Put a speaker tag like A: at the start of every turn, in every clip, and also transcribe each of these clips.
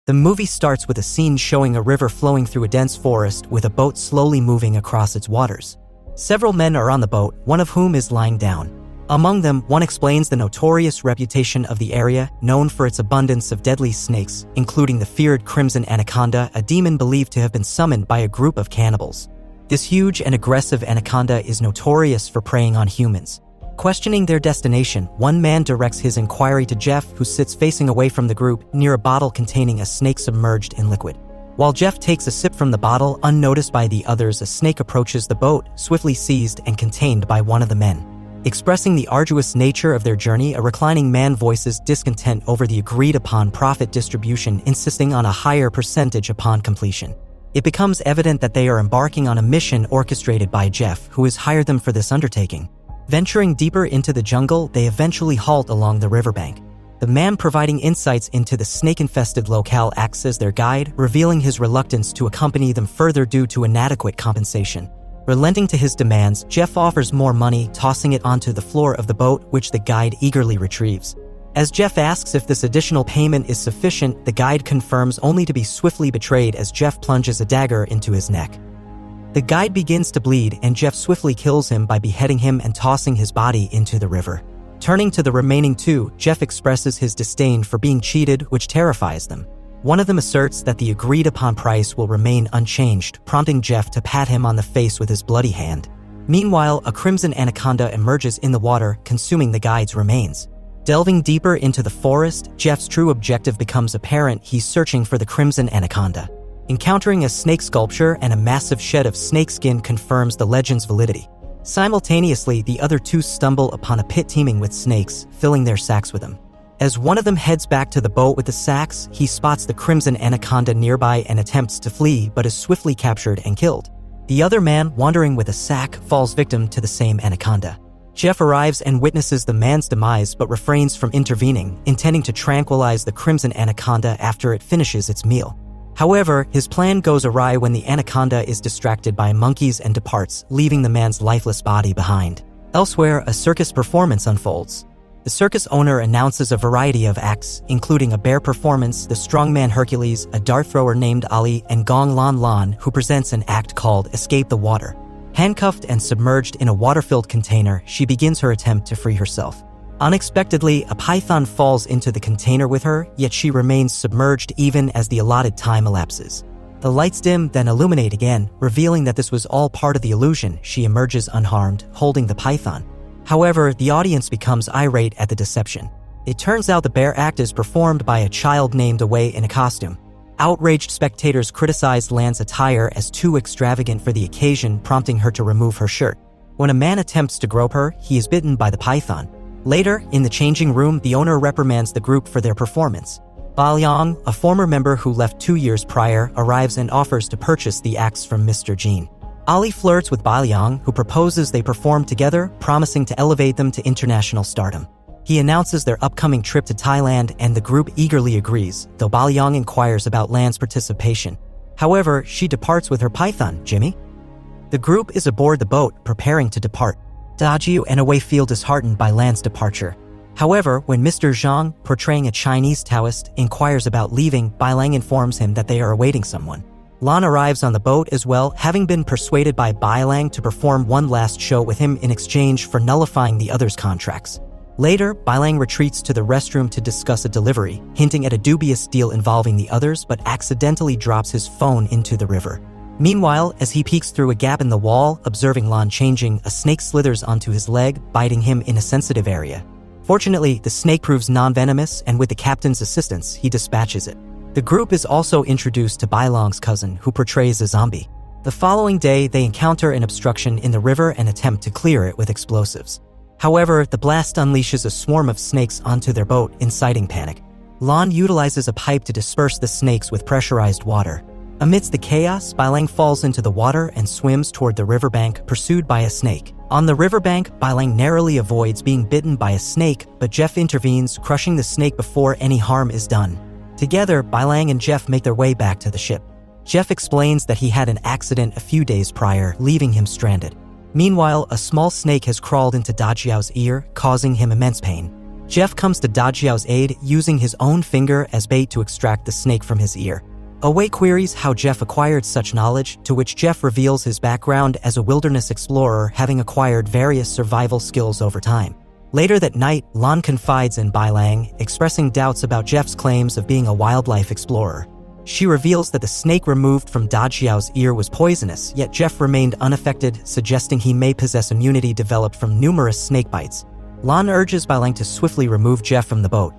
A: The movie starts with a scene showing a river flowing through a dense forest with a boat slowly moving across its waters. Several men are on the boat, one of whom is lying down. Among them, one explains the notorious reputation of the area, known for its abundance of deadly snakes, including the feared crimson anaconda, a demon believed to have been summoned by a group of cannibals. This huge and aggressive anaconda is notorious for preying on humans. Questioning their destination, one man directs his inquiry to Jeff, who sits facing away from the group, near a bottle containing a snake submerged in liquid. While Jeff takes a sip from the bottle, unnoticed by the others, a snake approaches the boat, swiftly seized and contained by one of the men. Expressing the arduous nature of their journey, a reclining man voices discontent over the agreed-upon profit distribution, insisting on a higher percentage upon completion. It becomes evident that they are embarking on a mission orchestrated by Jeff, who has hired them for this undertaking. Venturing deeper into the jungle, they eventually halt along the riverbank. The man providing insights into the snake-infested locale acts as their guide, revealing his reluctance to accompany them further due to inadequate compensation. Relenting to his demands, Jeff offers more money, tossing it onto the floor of the boat, which the guide eagerly retrieves. As Jeff asks if this additional payment is sufficient, the guide confirms, only to be swiftly betrayed as Jeff plunges a dagger into his neck. The guide begins to bleed, and Jeff swiftly kills him by beheading him and tossing his body into the river. Turning to the remaining two, Jeff expresses his disdain for being cheated, which terrifies them. One of them asserts that the agreed-upon price will remain unchanged, prompting Jeff to pat him on the face with his bloody hand. Meanwhile, a crimson anaconda emerges in the water, consuming the guide's remains. Delving deeper into the forest, Jeff's true objective becomes apparent. He's searching for the crimson anaconda. Encountering a snake sculpture and a massive shed of snakeskin confirms the legend's validity. Simultaneously, the other two stumble upon a pit teeming with snakes, filling their sacks with them. As one of them heads back to the boat with the sacks, he spots the crimson anaconda nearby and attempts to flee, but is swiftly captured and killed. The other man, wandering with a sack, falls victim to the same anaconda. Jeff arrives and witnesses the man's demise but refrains from intervening, intending to tranquilize the crimson anaconda after it finishes its meal. However, his plan goes awry when the anaconda is distracted by monkeys and departs, leaving the man's lifeless body behind. Elsewhere, a circus performance unfolds. The circus owner announces a variety of acts, including a bear performance, the strongman Hercules, a dart thrower named Ali, and Gong Lan Lan, who presents an act called Escape the Water. Handcuffed and submerged in a water-filled container, she begins her attempt to free herself. Unexpectedly, a python falls into the container with her, yet she remains submerged even as the allotted time elapses. The lights dim, then illuminate again, revealing that this was all part of the illusion. She emerges unharmed, holding the python. However, the audience becomes irate at the deception. It turns out the bear act is performed by a child named Away in a costume. Outraged spectators criticized Lan's attire as too extravagant for the occasion, prompting her to remove her shirt. When a man attempts to grope her, he is bitten by the python. Later, in the changing room, the owner reprimands the group for their performance. Ba Liang, a former member who left 2 years prior, arrives and offers to purchase the acts from Mr. Jean. Ali flirts with Ba Liang, who proposes they perform together, promising to elevate them to international stardom. He announces their upcoming trip to Thailand, and the group eagerly agrees, though Ba Liang inquires about Lan's participation. However, she departs with her python. Jimmy? The group is aboard the boat, preparing to depart. Dajiu and Away feel disheartened by Lan's departure. However, when Mr. Zhang, portraying a Chinese Taoist, inquires about leaving, Bai Lang informs him that they are awaiting someone. Lan arrives on the boat as well, having been persuaded by Bai Lang to perform one last show with him in exchange for nullifying the others' contracts. Later, Bai Lang retreats to the restroom to discuss a delivery, hinting at a dubious deal involving the others, but accidentally drops his phone into the river. Meanwhile, as he peeks through a gap in the wall, observing Lan changing, a snake slithers onto his leg, biting him in a sensitive area. Fortunately, the snake proves non-venomous, and with the captain's assistance, he dispatches it. The group is also introduced to Bai Lang's cousin, who portrays a zombie. The following day, they encounter an obstruction in the river and attempt to clear it with explosives. However, the blast unleashes a swarm of snakes onto their boat, inciting panic. Lan utilizes a pipe to disperse the snakes with pressurized water. Amidst the chaos, Bai Lang falls into the water and swims toward the riverbank, pursued by a snake. On the riverbank, Bai Lang narrowly avoids being bitten by a snake, but Jeff intervenes, crushing the snake before any harm is done. Together, Bai Lang and Jeff make their way back to the ship. Jeff explains that he had an accident a few days prior, leaving him stranded. Meanwhile, a small snake has crawled into Dajiao's ear, causing him immense pain. Jeff comes to Dajiao's aid, using his own finger as bait to extract the snake from his ear. Awei queries how Jeff acquired such knowledge, to which Jeff reveals his background as a wilderness explorer, having acquired various survival skills over time. Later that night, Lan confides in Bailang, expressing doubts about Jeff's claims of being a wildlife explorer. She reveals that the snake removed from Dajiao's ear was poisonous, yet Jeff remained unaffected, suggesting he may possess immunity developed from numerous snake bites. Lan urges Bailang to swiftly remove Jeff from the boat.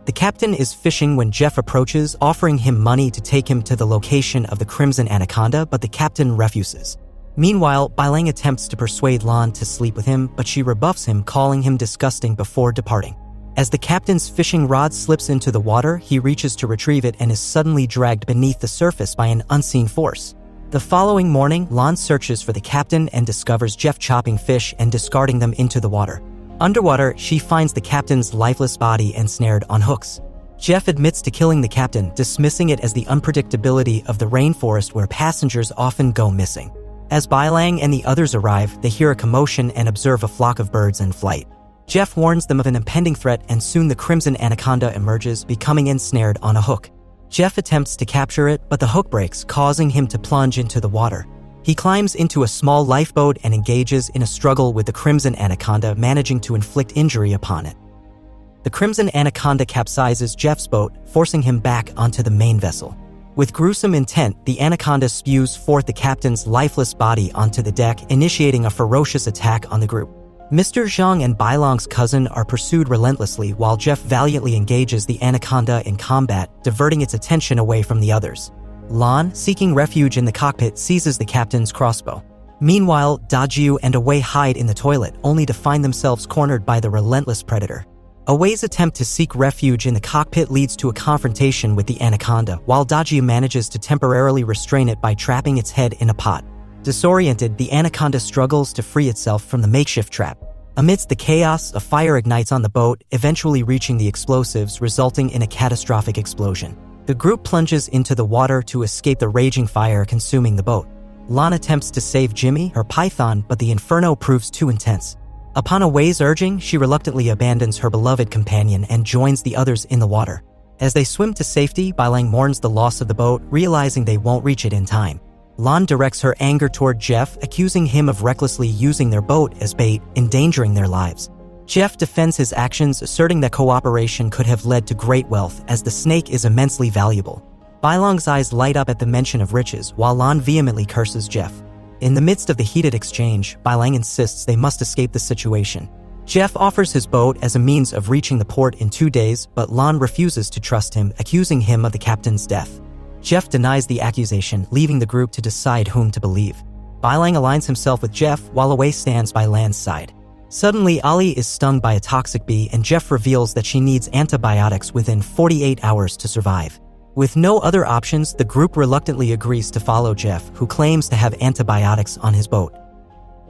A: The captain is fishing when Jeff approaches, offering him money to take him to the location of the crimson anaconda, but the captain refuses. Meanwhile, Bailang attempts to persuade Lan to sleep with him, but she rebuffs him, calling him disgusting before departing. As the captain's fishing rod slips into the water, he reaches to retrieve it and is suddenly dragged beneath the surface by an unseen force. The following morning, Lan searches for the captain and discovers Jeff chopping fish and discarding them into the water. Underwater, she finds the captain's lifeless body ensnared on hooks. Jeff admits to killing the captain, dismissing it as the unpredictability of the rainforest where passengers often go missing. As Bailang and the others arrive, they hear a commotion and observe a flock of birds in flight. Jeff warns them of an impending threat, and soon the crimson anaconda emerges, becoming ensnared on a hook. Jeff attempts to capture it, but the hook breaks, causing him to plunge into the water. He climbs into a small lifeboat and engages in a struggle with the crimson anaconda, managing to inflict injury upon it. The crimson anaconda capsizes Jeff's boat, forcing him back onto the main vessel. With gruesome intent, the anaconda spews forth the captain's lifeless body onto the deck, initiating a ferocious attack on the group. Mr. Zhang and Bailang's cousin are pursued relentlessly, while Jeff valiantly engages the anaconda in combat, diverting its attention away from the others. Lan, seeking refuge in the cockpit, seizes the captain's crossbow. Meanwhile, Dajiu and Awei hide in the toilet, only to find themselves cornered by the relentless predator. Awei's attempt to seek refuge in the cockpit leads to a confrontation with the anaconda, while Dajiu manages to temporarily restrain it by trapping its head in a pot. Disoriented, the anaconda struggles to free itself from the makeshift trap. Amidst the chaos, a fire ignites on the boat, eventually reaching the explosives, resulting in a catastrophic explosion. The group plunges into the water to escape the raging fire consuming the boat. Lan attempts to save Jimmy, her python, but the inferno proves too intense. Upon Awei's urging, she reluctantly abandons her beloved companion and joins the others in the water. As they swim to safety, Bailang mourns the loss of the boat, realizing they won't reach it in time. Lan directs her anger toward Jeff, accusing him of recklessly using their boat as bait, endangering their lives. Jeff defends his actions, asserting that cooperation could have led to great wealth, as the snake is immensely valuable. Bailang's eyes light up at the mention of riches, while Lan vehemently curses Jeff. In the midst of the heated exchange, Bailang insists they must escape the situation. Jeff offers his boat as a means of reaching the port in 2 days, but Lan refuses to trust him, accusing him of the captain's death. Jeff denies the accusation, leaving the group to decide whom to believe. Bailang aligns himself with Jeff, while Awei stands by Lan's side. Suddenly, Ali is stung by a toxic bee, and Jeff reveals that she needs antibiotics within 48 hours to survive. With no other options, the group reluctantly agrees to follow Jeff, who claims to have antibiotics on his boat.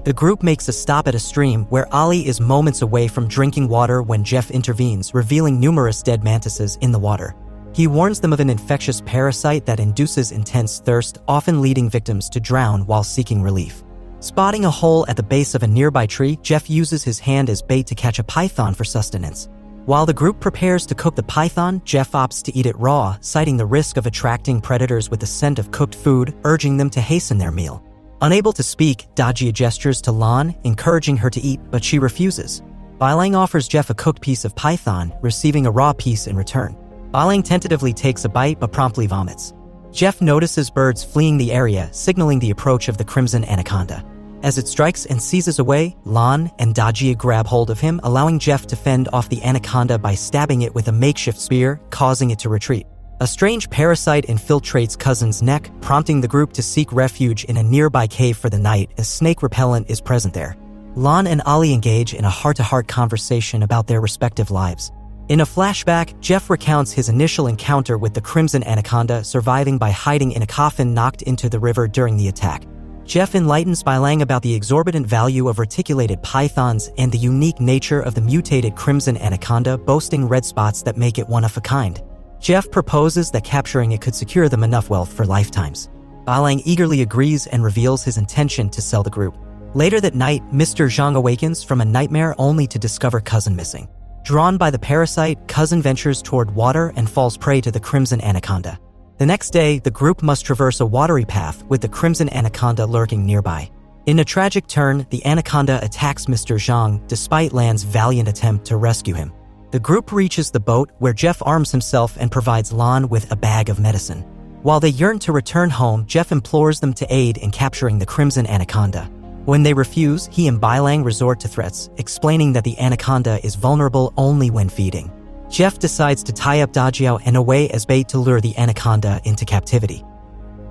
A: The group makes a stop at a stream, where Ali is moments away from drinking water when Jeff intervenes, revealing numerous dead mantises in the water. He warns them of an infectious parasite that induces intense thirst, often leading victims to drown while seeking relief. Spotting a hole at the base of a nearby tree, Jeff uses his hand as bait to catch a python for sustenance. While the group prepares to cook the python, Jeff opts to eat it raw, citing the risk of attracting predators with the scent of cooked food, urging them to hasten their meal. Unable to speak, Dajia gestures to Lan, encouraging her to eat, but she refuses. Bailang offers Jeff a cooked piece of python, receiving a raw piece in return. Bailang tentatively takes a bite but promptly vomits. Jeff notices birds fleeing the area, signaling the approach of the crimson anaconda. As it strikes and seizes Awei, Lan and Dajia grab hold of him, allowing Jeff to fend off the anaconda by stabbing it with a makeshift spear, causing it to retreat. A strange parasite infiltrates Cousin's neck, prompting the group to seek refuge in a nearby cave for the night, as snake repellent is present there. Lan and Ali engage in a heart-to-heart conversation about their respective lives. In a flashback, Jeff recounts his initial encounter with the crimson anaconda, surviving by hiding in a coffin knocked into the river during the attack. Jeff enlightens Bailang about the exorbitant value of reticulated pythons and the unique nature of the mutated crimson anaconda, boasting red spots that make it one of a kind. Jeff proposes that capturing it could secure them enough wealth for lifetimes. Bailang eagerly agrees and reveals his intention to sell the group. Later that night, Mr. Zhang awakens from a nightmare only to discover Cousin missing. Drawn by the parasite, Cousin ventures toward water and falls prey to the crimson anaconda. The next day, the group must traverse a watery path with the crimson anaconda lurking nearby. In a tragic turn, the anaconda attacks Mr. Zhang despite Lan's valiant attempt to rescue him. The group reaches the boat where Jeff arms himself and provides Lan with a bag of medicine. While they yearn to return home, Jeff implores them to aid in capturing the crimson anaconda. When they refuse, he and Bailang resort to threats, explaining that the anaconda is vulnerable only when feeding. Jeff decides to tie up Dajiao and Awei as bait to lure the anaconda into captivity.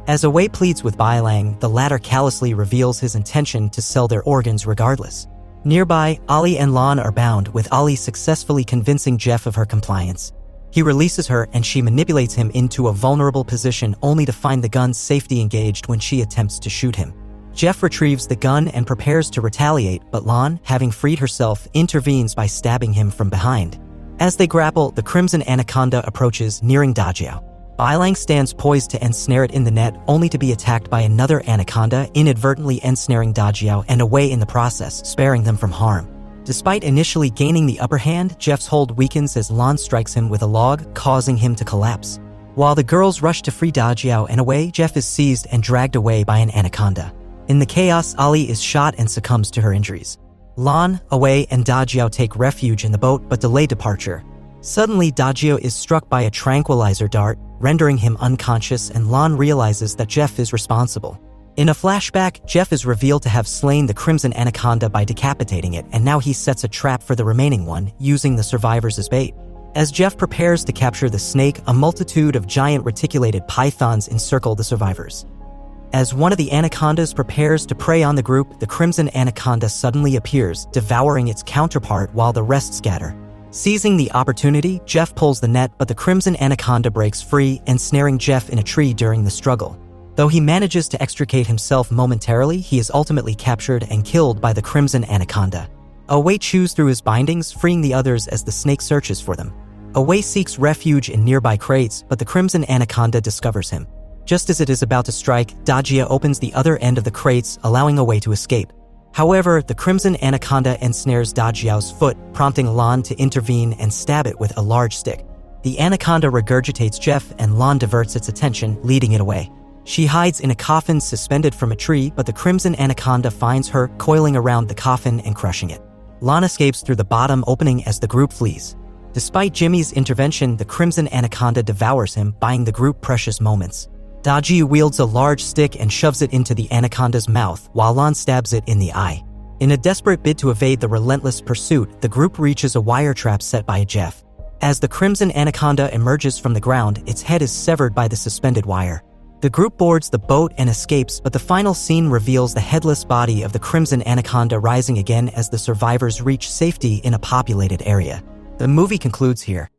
A: As Awei pleads with Bailang, the latter callously reveals his intention to sell their organs regardless. Nearby, Ali and Lan are bound, with Ali successfully convincing Jeff of her compliance. He releases her and she manipulates him into a vulnerable position only to find the gun's safety engaged when she attempts to shoot him. Jeff retrieves the gun and prepares to retaliate, but Lan, having freed herself, intervenes by stabbing him from behind. As they grapple, the crimson anaconda approaches, nearing Dajiao. Bailang stands poised to ensnare it in the net, only to be attacked by another anaconda, inadvertently ensnaring Dajiao and Awei in the process, sparing them from harm. Despite initially gaining the upper hand, Jeff's hold weakens as Lan strikes him with a log, causing him to collapse. While the girls rush to free Dajiao and Awei, Jeff is seized and dragged away by an anaconda. In the chaos, Ali is shot and succumbs to her injuries. Lan, Awei, and Dajiao take refuge in the boat but delay departure. Suddenly, Dajiao is struck by a tranquilizer dart, rendering him unconscious, and Lan realizes that Jeff is responsible. In a flashback, Jeff is revealed to have slain the crimson anaconda by decapitating it, and now he sets a trap for the remaining one, using the survivors as bait. As Jeff prepares to capture the snake, a multitude of giant reticulated pythons encircle the survivors. As one of the anacondas prepares to prey on the group, the crimson anaconda suddenly appears, devouring its counterpart while the rest scatter. Seizing the opportunity, Jeff pulls the net, but the crimson anaconda breaks free, ensnaring Jeff in a tree during the struggle. Though he manages to extricate himself momentarily, he is ultimately captured and killed by the crimson anaconda. Awei chews through his bindings, freeing the others as the snake searches for them. Awei seeks refuge in nearby crates, but the crimson anaconda discovers him. Just as it is about to strike, Dajia opens the other end of the crates, allowing Awei to escape. However, the crimson anaconda ensnares Dajiao's foot, prompting Lan to intervene and stab it with a large stick. The anaconda regurgitates Jeff, and Lan diverts its attention, leading it away. She hides in a coffin suspended from a tree, but the crimson anaconda finds her, coiling around the coffin and crushing it. Lan escapes through the bottom opening as the group flees. Despite Jimmy's intervention, the crimson anaconda devours him, buying the group precious moments. Daji wields a large stick and shoves it into the anaconda's mouth, while Lan stabs it in the eye. In a desperate bid to evade the relentless pursuit, the group reaches a wire trap set by Jeff. As the crimson anaconda emerges from the ground, its head is severed by the suspended wire. The group boards the boat and escapes, but the final scene reveals the headless body of the crimson anaconda rising again as the survivors reach safety in a populated area. The movie concludes here.